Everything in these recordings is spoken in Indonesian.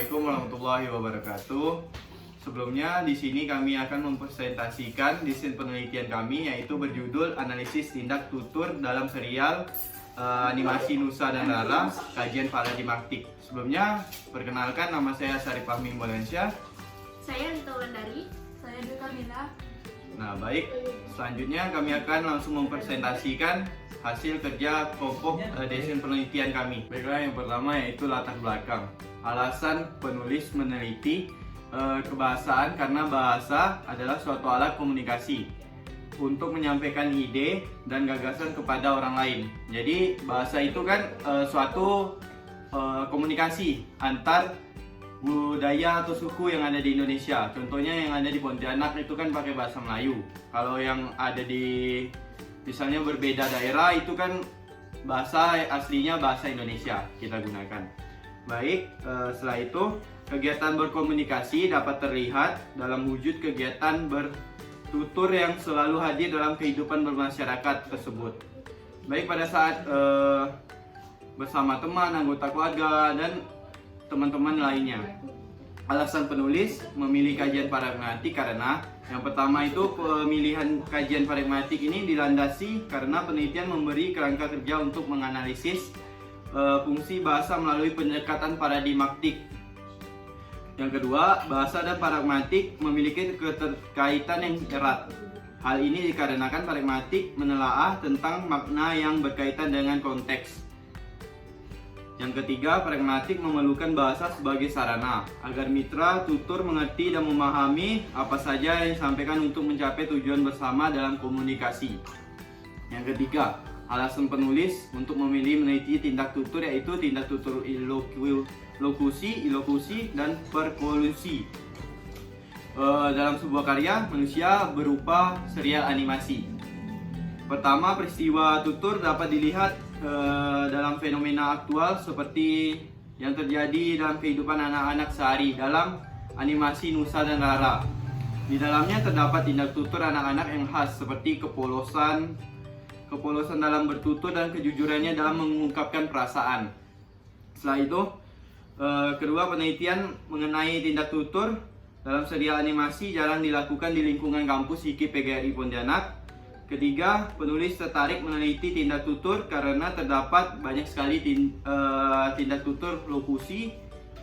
Assalamualaikum warahmatullahi wabarakatuh. Sebelumnya di sini kami akan mempresentasikan desain penelitian kami, yaitu berjudul Analisis Tindak Tutur dalam serial animasi Nusa dan Rara, kajian paradigmatik. Sebelumnya, perkenalkan, nama saya Syarif Fahmi Molensyah. Saya Rita Wulandari. Saya Dwi Kamila. Nah, baik. Selanjutnya kami akan langsung mempresentasikan hasil kerja kelompok desain penelitian kami. Baiklah, yang pertama yaitu latar belakang. Alasan penulis meneliti kebahasaan karena bahasa adalah suatu alat komunikasi untuk menyampaikan ide dan gagasan kepada orang lain. Jadi bahasa itu kan suatu komunikasi antar budaya atau suku yang ada di Indonesia. Contohnya yang ada di Pontianak itu kan pakai bahasa Melayu. Kalau yang ada di misalnya berbeda daerah itu kan bahasa aslinya bahasa Indonesia kita gunakan. Baik, setelah itu kegiatan berkomunikasi dapat terlihat dalam wujud kegiatan bertutur yang selalu hadir dalam kehidupan bermasyarakat tersebut. Baik pada saat bersama teman, anggota keluarga, dan teman-teman lainnya. Alasan penulis memilih kajian paradigmatik karena yang pertama itu pemilihan kajian paradigmatik ini dilandasi karena penelitian memberi kerangka kerja untuk menganalisis fungsi bahasa melalui pendekatan paradigmatik. Yang kedua, bahasa dan paradigmatik memiliki keterkaitan yang erat. Hal ini dikarenakan paradigmatik menelaah tentang makna yang berkaitan dengan konteks. Yang ketiga, pragmatik memerlukan bahasa sebagai sarana agar mitra tutur mengerti dan memahami apa saja yang disampaikan untuk mencapai tujuan bersama dalam komunikasi. Yang ketiga, alasan penulis untuk memilih meneliti tindak tutur yaitu tindak tutur ilokusi, dan perkolusi. Dalam sebuah karya, manusia berupa serial animasi. Pertama, peristiwa tutur dapat dilihat dalam fenomena aktual seperti yang terjadi dalam kehidupan anak-anak sehari dalam animasi Nusa dan Rara. Di dalamnya terdapat tindak tutur anak-anak yang khas seperti kepolosan dalam bertutur dan kejujurannya dalam mengungkapkan perasaan. Setelah itu, kedua, penelitian mengenai tindak tutur dalam serial animasi jarang dilakukan di lingkungan kampus IKIP PGRI Pontianak. Ketiga, penulis tertarik meneliti tindak tutur karena terdapat banyak sekali tindak tutur lokusi,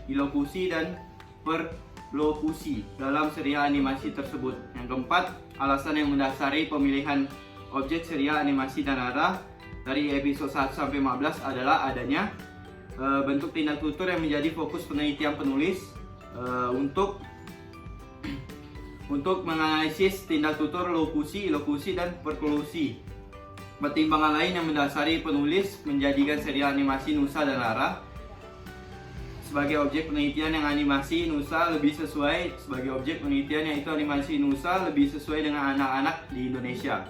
ilokusi, dan perlokusi dalam serial animasi tersebut. Yang keempat, alasan yang mendasari pemilihan objek serial animasi dan Rara dari episode 1 sampai 15 adalah adanya bentuk tindak tutur yang menjadi fokus penelitian penulis untuk menganalisis tindak tutur lokusi, ilokusi, dan perkolusi. Pertimbangan lain yang mendasari penulis menjadikan serial animasi Nusa dan Rara sebagai objek penelitian yang animasi Nusa lebih sesuai sebagai objek penelitian yaitu animasi Nusa lebih sesuai dengan anak-anak di Indonesia.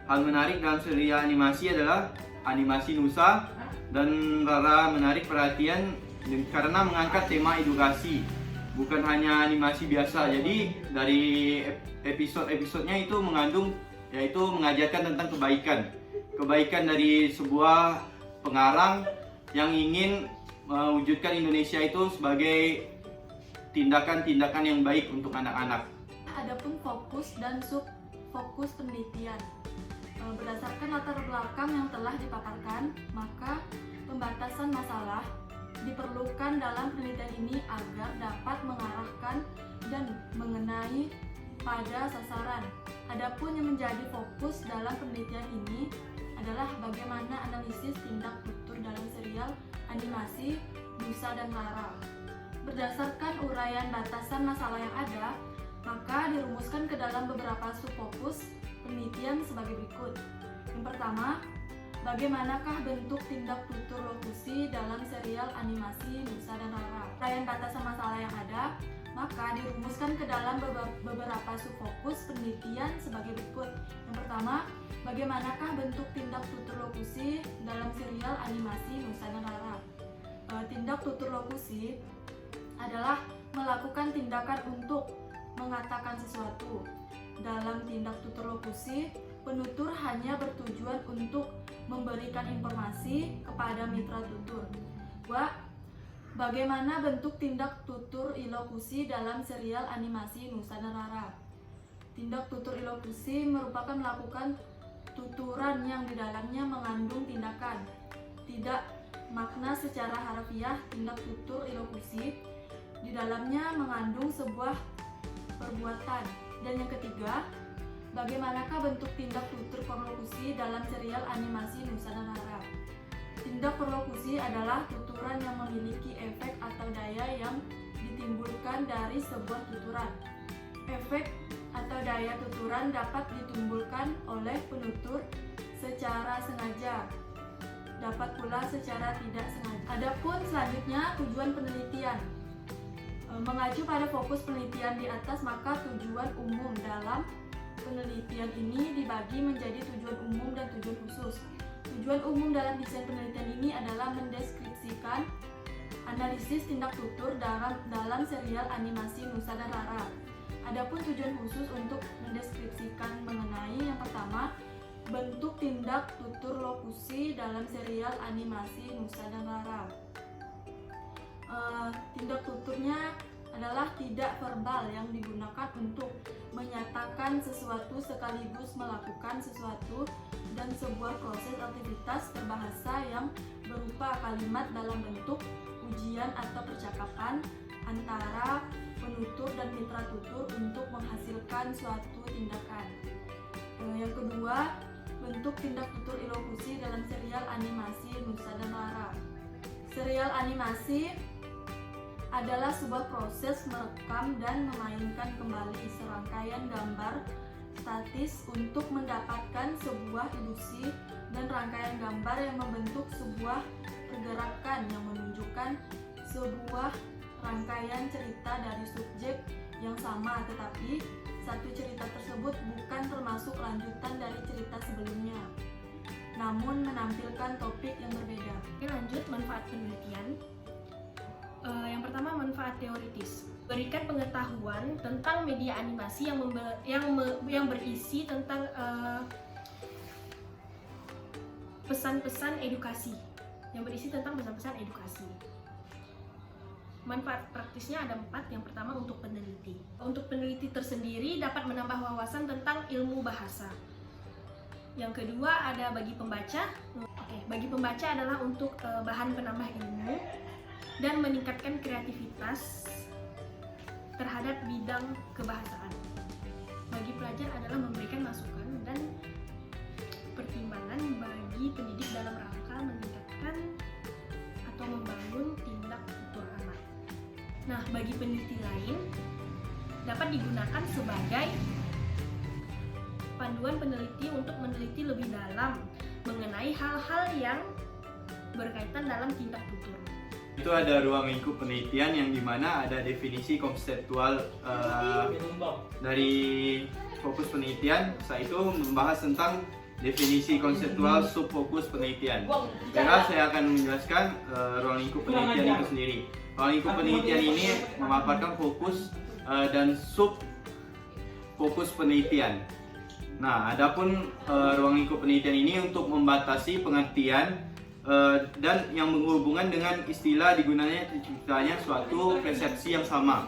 Hal menarik dalam serial animasi adalah animasi Nusa dan Rara menarik perhatian karena mengangkat tema edukasi. Bukan hanya animasi biasa, jadi dari episode-episodenya itu mengandung yaitu mengajarkan tentang kebaikan dari sebuah pengarang yang ingin mewujudkan Indonesia itu sebagai tindakan-tindakan yang baik untuk anak-anak. Adapun fokus dan subfokus penelitian. Berdasarkan latar belakang yang telah dipaparkan, maka pembatasan masalah diperlukan dalam penelitian ini agar dapat mengarahkan dan mengenai pada sasaran. Adapun yang menjadi fokus dalam penelitian ini adalah bagaimana analisis tindak tutur dalam serial animasi Nusa dan Rara. Berdasarkan uraian batasan masalah yang ada, maka dirumuskan ke dalam beberapa subfokus penelitian sebagai berikut. Yang pertama, bagaimanakah bentuk tindak tutur lokusi dalam serial animasi Nusa dan Rara? Uraian batasan masalah yang ada, maka dirumuskan ke dalam beberapa subfokus penelitian sebagai berikut. Yang pertama, bagaimanakah bentuk tindak tutur lokusi dalam serial animasi Nusa dan Rara? Tindak tutur lokusi adalah melakukan tindakan untuk mengatakan sesuatu. Dalam tindak tutur lokusi, penutur hanya bertujuan untuk memberikan informasi kepada mitra tutur. Bagaimana bentuk tindak tutur ilokusi dalam serial animasi Nusantara. Tindak tutur ilokusi merupakan melakukan tuturan yang di dalamnya mengandung tindakan. Tidak makna secara harfiah. Tindak tutur ilokusi di dalamnya mengandung sebuah perbuatan. Dan yang ketiga, bagaimanakah bentuk tindak tutur perlokusi dalam serial animasi Nusantara? Tindak perlokusi adalah tuturan yang memiliki efek atau daya yang ditimbulkan dari sebuah tuturan. Efek atau daya tuturan dapat ditimbulkan oleh penutur secara sengaja, dapat pula secara tidak sengaja. Adapun selanjutnya tujuan penelitian. Mengacu pada fokus penelitian di atas, maka tujuan umum dalam penelitian ini dibagi menjadi tujuan umum dan tujuan khusus. Tujuan umum dalam desain penelitian ini adalah mendeskripsikan analisis tindak tutur dalam serial animasi Nusantara. Adapun tujuan khusus untuk mendeskripsikan mengenai yang pertama, bentuk tindak tutur lokusi dalam serial animasi Nusantara. Tindak tuturnya adalah tidak verbal yang digunakan untuk menyatakan sesuatu sekaligus melakukan sesuatu dan sebuah proses aktivitas berbahasa yang berupa kalimat dalam bentuk ujian atau percakapan antara penutur dan mitra tutur untuk menghasilkan suatu tindakan. Yang kedua, bentuk tindak tutur ilokusi dalam serial animasi Nusantara. Serial animasi adalah sebuah proses merekam dan memainkan kembali serangkaian gambar statis untuk mendapatkan sebuah ilusi dan rangkaian gambar yang membentuk sebuah pergerakan yang menunjukkan sebuah rangkaian cerita dari subjek yang sama, tetapi satu cerita tersebut bukan termasuk lanjutan dari cerita sebelumnya, namun menampilkan topik yang berbeda. Oke, lanjut manfaat penelitian. Yang pertama, manfaat teoritis. Berikan pengetahuan tentang media animasi yang berisi tentang pesan-pesan edukasi. Manfaat praktisnya ada 4. Yang pertama, untuk peneliti. Untuk peneliti tersendiri dapat menambah wawasan tentang ilmu bahasa. Yang kedua, ada bagi pembaca. Bagi pembaca adalah untuk bahan penambah ilmu dan meningkatkan kreativitas terhadap bidang kebahasaan. Bagi pelajar adalah memberikan masukan dan pertimbangan bagi pendidik dalam rangka meningkatkan atau membangun tindak tutur anak. Nah, bagi peneliti lain dapat digunakan sebagai panduan peneliti untuk meneliti lebih dalam mengenai hal-hal yang berkaitan dalam tindak tutur. Itu ada ruang lingkup penelitian yang dimana ada definisi konseptual dari fokus penelitian. Setelah itu membahas tentang definisi konseptual subfokus penelitian. Saya akan menjelaskan ruang lingkup penelitian itu sendiri. Ruang lingkup penelitian ini memaparkan fokus dan subfokus penelitian. Nah, adapun ruang lingkup penelitian ini untuk membatasi pengertian dan yang berhubungan dengan istilah digunakannya terciptanya suatu persepsi yang sama.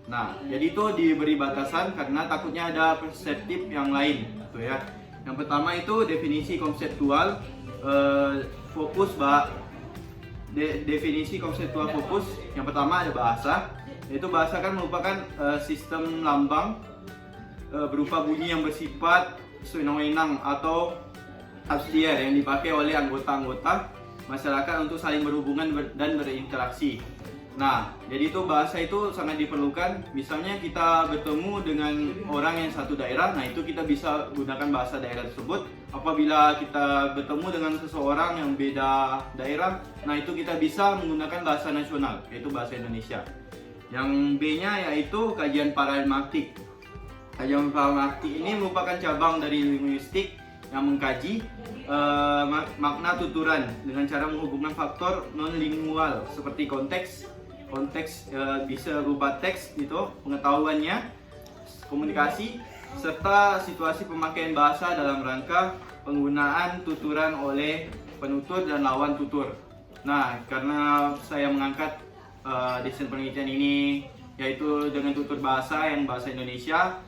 Nah, jadi itu diberi batasan karena takutnya ada perseptif yang lain, gitu ya. Yang pertama itu definisi konseptual fokus definisi konseptual fokus. Yang pertama ada bahasa, yaitu bahasa kan merupakan sistem lambang berupa bunyi yang bersifat sewenang-wenang atau subsidiar yang dipakai oleh anggota-anggota masyarakat untuk saling berhubungan dan berinteraksi. Nah, jadi itu bahasa itu sangat diperlukan. Misalnya kita bertemu dengan orang yang satu daerah, nah itu kita bisa gunakan bahasa daerah tersebut. Apabila kita bertemu dengan seseorang yang beda daerah, nah itu kita bisa menggunakan bahasa nasional, yaitu bahasa Indonesia. Yang B-nya yaitu kajian paradigmatik. Kajian paradigmatik ini merupakan cabang dari linguistik yang mengkaji makna tuturan dengan cara menghubungkan faktor non-lingual seperti konteks bisa berupa teks gitu, pengetahuannya, komunikasi, serta situasi pemakaian bahasa dalam rangka penggunaan tuturan oleh penutur dan lawan tutur. Nah, karena saya mengangkat desain penelitian ini yaitu dengan tutur bahasa yang bahasa Indonesia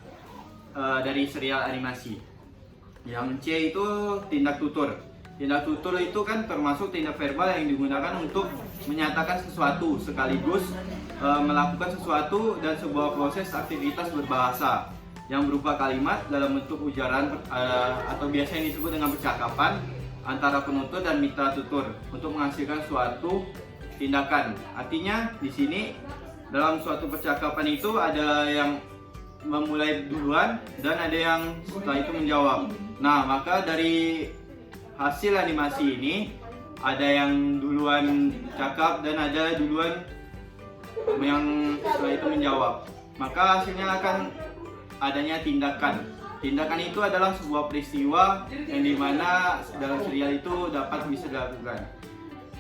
dari serial animasi. Yang C itu tindak tutur. Tindak tutur itu kan termasuk tindak verbal yang digunakan untuk menyatakan sesuatu sekaligus melakukan sesuatu dan sebuah proses aktivitas berbahasa yang berupa kalimat dalam bentuk ujaran atau biasanya disebut dengan percakapan antara penutur dan mitra tutur untuk menghasilkan suatu tindakan. Artinya di sini dalam suatu percakapan itu ada yang memulai duluan dan ada yang setelah itu menjawab. Nah, maka dari hasil animasi ini ada yang duluan cakap dan ada duluan yang setelah itu menjawab. Maka hasilnya akan adanya tindakan. Tindakan itu adalah sebuah peristiwa yang dimana dalam serial itu dapat bisa dilakukan.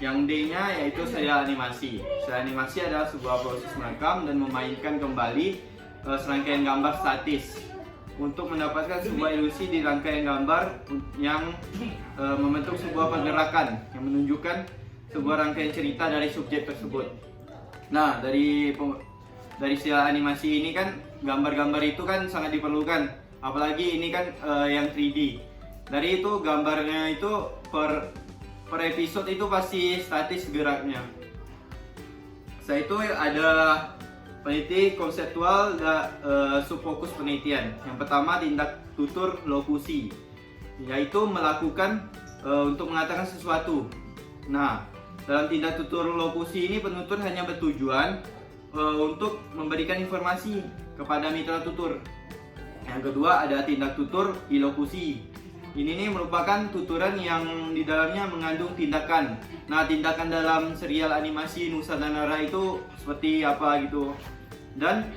Yang D-nya yaitu serial animasi. Serial animasi adalah sebuah proses merekam dan memainkan kembali serangkaian gambar statis untuk mendapatkan sebuah ilusi di rangkaian gambar yang membentuk sebuah pergerakan yang menunjukkan sebuah rangkaian cerita dari subjek tersebut. Nah, dari serial animasi ini kan gambar-gambar itu kan sangat diperlukan, apalagi ini kan yang 3D. Dari itu gambarnya itu per episode itu pasti statis geraknya. Setelah itu ada peneliti konseptual dan subfokus penelitian. Yang pertama tindak tutur lokusi, yaitu melakukan untuk mengatakan sesuatu. Nah, dalam tindak tutur lokusi ini penutur hanya bertujuan untuk memberikan informasi kepada mitra tutur. Yang kedua ada tindak tutur ilokusi. Ini nih merupakan tuturan yang di dalamnya mengandung tindakan. Nah, tindakan dalam serial animasi Nusa dan Nara itu seperti apa gitu. Dan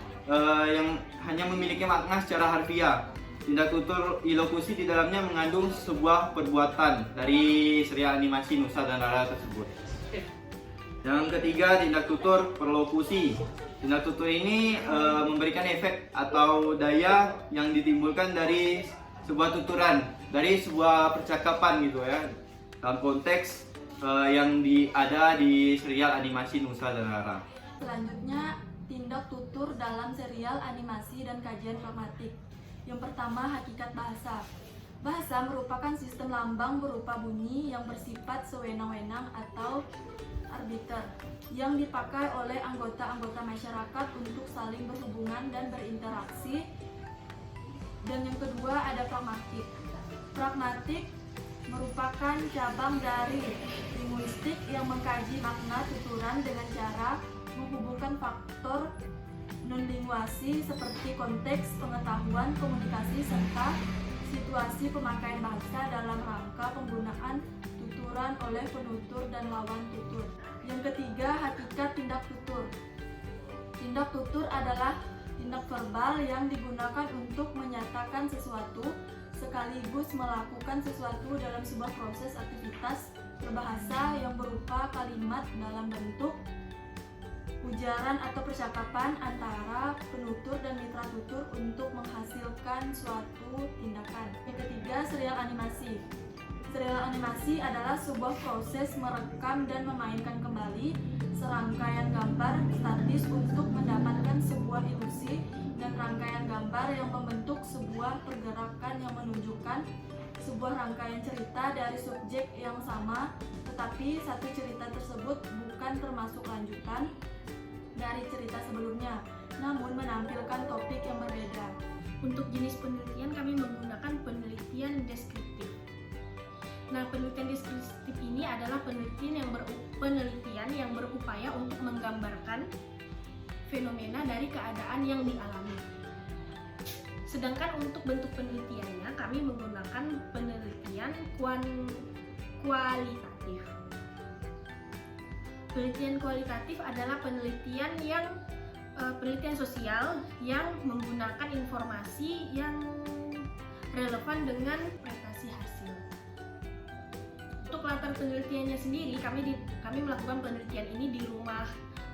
yang hanya memiliki makna secara harfiah. Tindak tutur ilokusi di dalamnya mengandung sebuah perbuatan dari serial animasi Nusa dan Nara tersebut. Yang ketiga, tindak tutur perlokusi. Tindak tutur ini memberikan efek atau daya yang ditimbulkan dari sebuah tuturan, dari sebuah percakapan gitu ya, dalam konteks yang ada di serial animasi Nusa dan Nara. Selanjutnya, tindak tutur dalam serial animasi dan kajian pragmatik. Yang pertama, hakikat bahasa. Bahasa merupakan sistem lambang berupa bunyi yang bersifat sewenang-wenang atau arbiter yang dipakai oleh anggota-anggota masyarakat untuk saling berhubungan dan berinteraksi. Dan yang kedua ada pragmatik. Pragmatik merupakan cabang dari linguistik yang mengkaji makna tuturan dengan cara menghubungkan faktor non-linguasi seperti konteks, pengetahuan, komunikasi, serta situasi pemakaian bahasa dalam rangka penggunaan tuturan oleh penutur dan lawan tutur. Yang ketiga, hakikat tindak tutur. Tindak tutur adalah tindak verbal yang digunakan untuk menyatakan sesuatu sekaligus melakukan sesuatu dalam sebuah proses aktivitas berbahasa yang berupa kalimat dalam bentuk ujaran atau percakapan antara penutur dan mitra tutur untuk menghasilkan suatu tindakan. Yang ketiga, serial animasi. Serial animasi adalah sebuah proses merekam dan memainkan kembali serangkaian gambar statis untuk mendapatkan sebuah ilusi dan rangkaian gambar yang membentuk sebuah pergerakan yang menunjukkan sebuah rangkaian cerita dari subjek yang sama, tetapi satu cerita tersebut bukan termasuk lanjutan dari cerita sebelumnya, namun menampilkan topik yang berbeda. Untuk jenis penelitian kami menggunakan penelitian deskriptif. Nah, penelitian deskriptif ini adalah penelitian yang berupaya untuk menggambarkan fenomena dari keadaan yang dialami. Sedangkan untuk bentuk penelitiannya kami menggunakan penelitian kualitatif. Penelitian kualitatif adalah penelitian sosial yang menggunakan informasi yang relevan dengan interpretasi hasil. Untuk latar penelitiannya sendiri, kami melakukan penelitian ini di rumah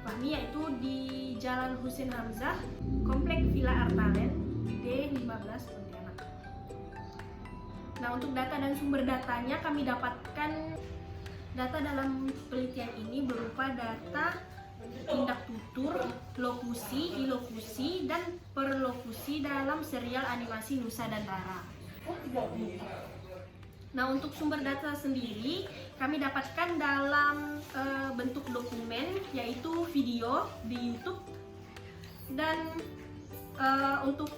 Fahmi, yaitu di Jalan Husein Hamzah, Komplek Villa Artalen, D15 Pontianak. Nah, untuk data dan sumber datanya kami dapatkan. Data dalam penelitian ini berupa data tindak tutur, lokusi, ilokusi, dan perlokusi dalam serial animasi Nusa dan Rara. Nah, untuk sumber data sendiri kami dapatkan dalam bentuk dokumen, yaitu video di YouTube, dan untuk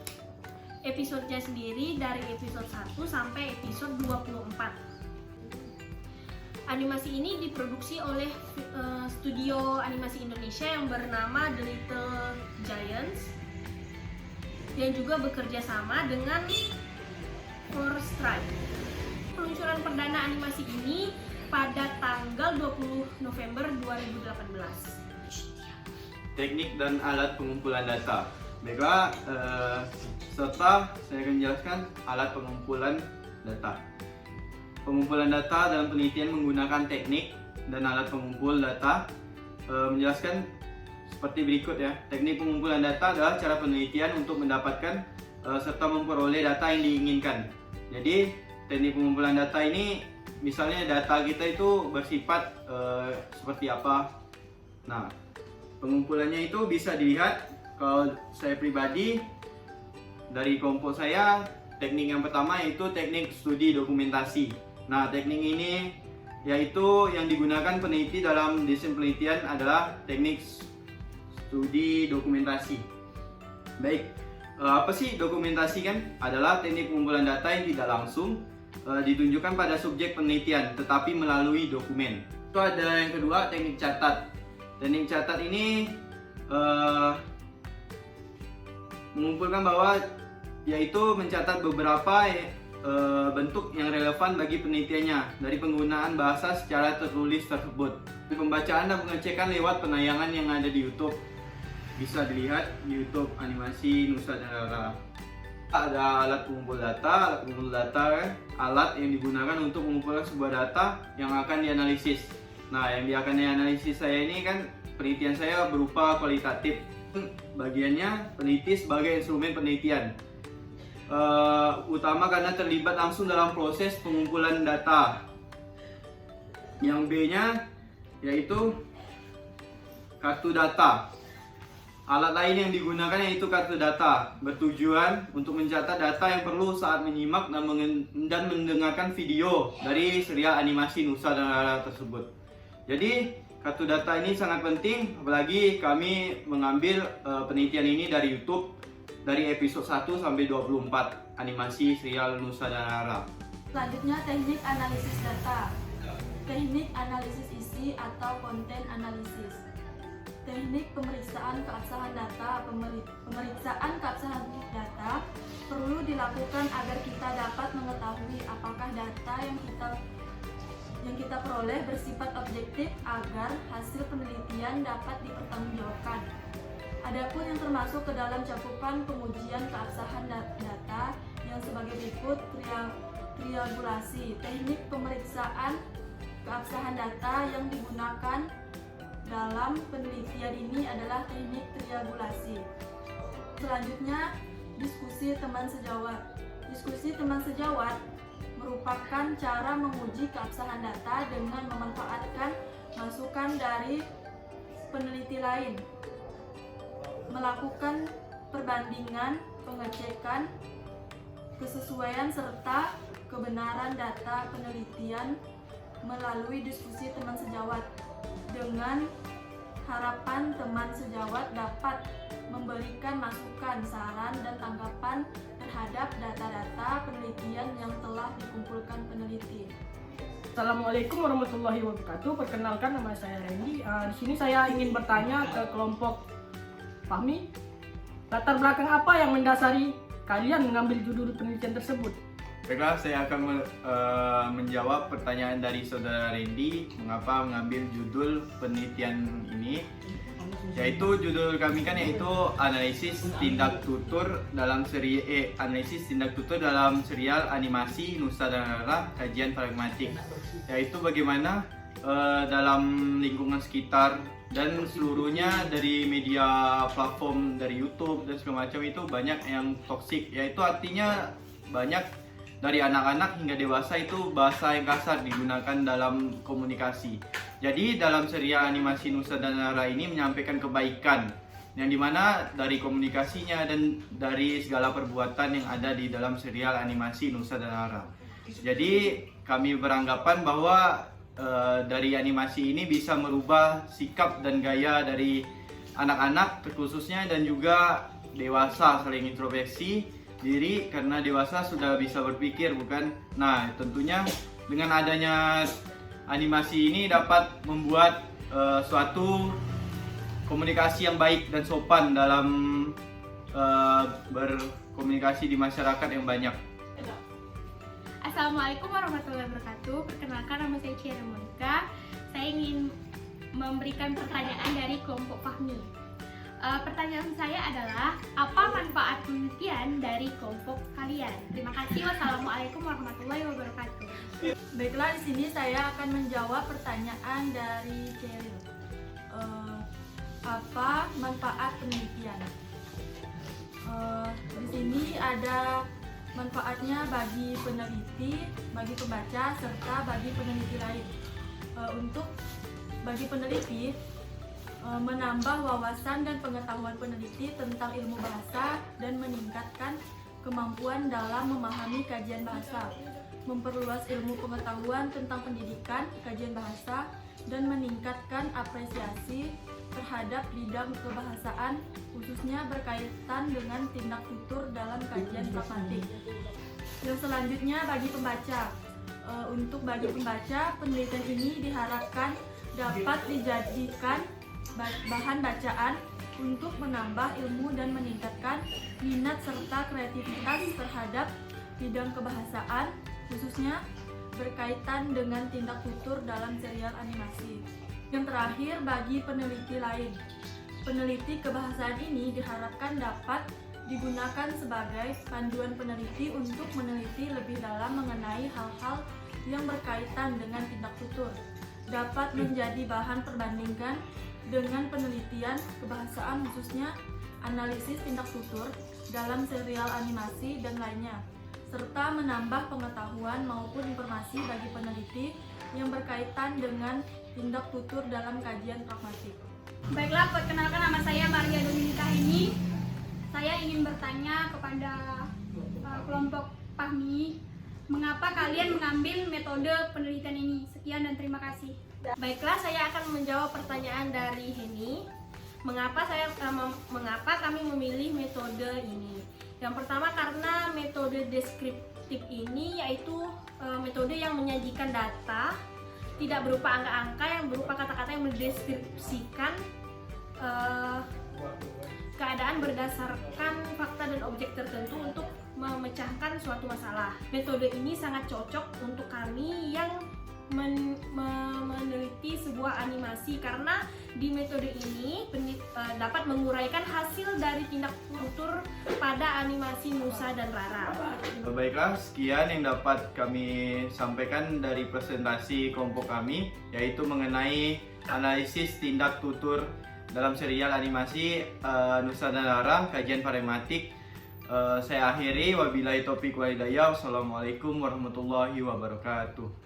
episodenya sendiri dari episode 1 sampai episode 24. Animasi ini diproduksi oleh studio animasi Indonesia yang bernama The Little Giants, yang juga bekerja sama dengan Four Stripe. Peluncuran perdana animasi ini pada tanggal 20 November 2018. Teknik dan alat pengumpulan data. Baiklah, serta saya akan jelaskan alat pengumpulan data. Pengumpulan data dalam penelitian menggunakan teknik dan alat pengumpul data. Menjelaskan seperti berikut ya. Teknik pengumpulan data adalah cara penelitian untuk mendapatkan serta memperoleh data yang diinginkan. Jadi teknik pengumpulan data ini, misalnya data kita itu bersifat seperti apa. Nah, pengumpulannya itu bisa dilihat. Kalau saya pribadi, dari kelompok saya, teknik yang pertama yaitu teknik studi dokumentasi. Nah, teknik ini yaitu yang digunakan peneliti dalam desain penelitian adalah teknik studi dokumentasi. Baik, apa sih dokumentasi kan? Adalah teknik pengumpulan data yang tidak langsung ditunjukkan pada subjek penelitian, tetapi melalui dokumen. Itu ada yang kedua, teknik catat. Teknik catat ini mengumpulkan bahwa yaitu mencatat beberapa bentuk yang relevan bagi penelitiannya dari penggunaan bahasa secara tertulis tersebut. Pembacaan dan pengecekan lewat penayangan yang ada di YouTube. Bisa dilihat di YouTube animasi Nusa dan Rara. Ada alat pengumpul data. Alat pengumpul data alat yang digunakan untuk mengumpulkan sebuah data yang akan dianalisis. Nah, yang akan dianalisis saya ini kan penelitian saya berupa kualitatif. Bagiannya peneliti sebagai instrumen penelitian, utama karena terlibat langsung dalam proses pengumpulan data. Yang B-nya yaitu kartu data. Alat lain yang digunakan yaitu kartu data, bertujuan untuk mencatat data yang perlu saat menyimak dan mendengarkan video dari serial animasi Nusa dan Rara tersebut. Jadi kartu data ini sangat penting, apalagi kami mengambil penelitian ini dari YouTube dari episode 1 sampai 24 animasi serial Nusa dan Rara. Selanjutnya, teknik analisis data. Teknik analisis isi atau konten analisis. Teknik pemeriksaan keabsahan data. Pemeriksaan keabsahan data perlu dilakukan agar kita dapat mengetahui apakah data yang kita peroleh bersifat objektif agar hasil penelitian dapat dipertanggungjawabkan. Adapun yang termasuk ke dalam cakupan pengujian keabsahan data yang sebagai berikut: triangulasi. Teknik pemeriksaan keabsahan data yang digunakan dalam penelitian ini adalah teknik triangulasi. Selanjutnya, diskusi teman sejawat. Diskusi teman sejawat merupakan cara menguji keabsahan data dengan memanfaatkan masukan dari peneliti lain, melakukan perbandingan, pengecekan, kesesuaian serta kebenaran data penelitian melalui diskusi teman sejawat, dengan harapan teman sejawat dapat memberikan masukan, saran, dan tanggapan terhadap data-data penelitian yang telah dikumpulkan peneliti. Assalamualaikum warahmatullahi wabarakatuh. Perkenalkan, nama saya Randy. Di sini saya ingin bertanya ke kelompok Fahmi. Latar belakang apa yang mendasari kalian mengambil judul penelitian tersebut? Baiklah, saya akan menjawab pertanyaan dari saudara Randy, mengapa mengambil judul penelitian ini. Yaitu judul kami kan yaitu analisis tindak tutur dalam serial animasi Nusa dan Rara kajian pragmatik. Yaitu bagaimana dalam lingkungan sekitar dan seluruhnya dari media platform dari YouTube dan segala macam itu banyak yang toksik, yaitu artinya banyak dari anak-anak hingga dewasa itu bahasa yang kasar digunakan dalam komunikasi. Jadi dalam serial animasi Nusa dan Nara ini menyampaikan kebaikan yang dimana dari komunikasinya dan dari segala perbuatan yang ada di dalam serial animasi Nusa dan Nara. Jadi kami beranggapan bahwa dari animasi ini bisa merubah sikap dan gaya dari anak-anak khususnya dan juga dewasa saling introspeksi diri karena dewasa sudah bisa berpikir bukan. Nah, tentunya dengan adanya animasi ini dapat membuat suatu komunikasi yang baik dan sopan dalam berkomunikasi di masyarakat yang banyak. Assalamualaikum warahmatullahi wabarakatuh. Perkenalkan, nama saya Ciara Monica. Saya ingin memberikan pertanyaan dari kelompok Fahmi. Pertanyaan saya adalah, apa manfaat penelitian dari kelompok kalian? Terima kasih. Wassalamualaikum warahmatullahi wabarakatuh. Baiklah, di sini saya akan menjawab pertanyaan dari Cheryl. Apa manfaat penelitian? Di sini ada manfaatnya bagi peneliti, bagi pembaca, serta bagi peneliti lain. Bagi peneliti, menambah wawasan dan pengetahuan peneliti tentang ilmu bahasa dan meningkatkan kemampuan dalam memahami kajian bahasa, memperluas ilmu pengetahuan tentang pendidikan, kajian bahasa, dan meningkatkan apresiasi terhadap bidang kebahasaan, khususnya berkaitan dengan tindak tutur dalam kajian pragmatik. Yang selanjutnya bagi pembaca. Bagi pembaca, penelitian ini diharapkan dapat dijadikan bahan bacaan untuk menambah ilmu dan meningkatkan minat serta kreativitas terhadap bidang kebahasaan, khususnya berkaitan dengan tindak tutur dalam serial animasi. Yang terakhir, bagi peneliti lain. Peneliti kebahasaan ini diharapkan dapat digunakan sebagai panduan peneliti untuk meneliti lebih dalam mengenai hal-hal yang berkaitan dengan tindak tutur. Dapat menjadi bahan perbandingan dengan penelitian kebahasaan, khususnya analisis tindak tutur dalam serial animasi dan lainnya, serta menambah pengetahuan maupun informasi bagi peneliti yang berkaitan dengan tindak tutur dalam kajian pragmatik. Baiklah, perkenalkan, nama saya Maria Dominika ini. Saya ingin bertanya kepada kelompok Fahmi, mengapa kalian mengambil metode penelitian ini? Sekian dan terima kasih. Baiklah, saya akan menjawab pertanyaan dari Heni. Mengapa kami memilih metode ini? Yang pertama, karena metode deskriptif ini yaitu metode yang menyajikan data tidak berupa angka-angka, yang berupa kata-kata yang mendeskripsikan keadaan berdasarkan fakta dan objek tertentu untuk memecahkan suatu masalah. Metode ini sangat cocok untuk kami yang meneliti sebuah animasi karena di metode ini dapat menguraikan hasil dari tindak tutur pada animasi Nusa dan Rara. Baiklah, sekian yang dapat kami sampaikan dari presentasi kelompok kami, yaitu mengenai analisis tindak tutur dalam serial animasi Nusa dan Rara, kajian pragmatik. Saya akhiri, wabillahi taufiq wal hidayah. Wassalamualaikum warahmatullahi wabarakatuh.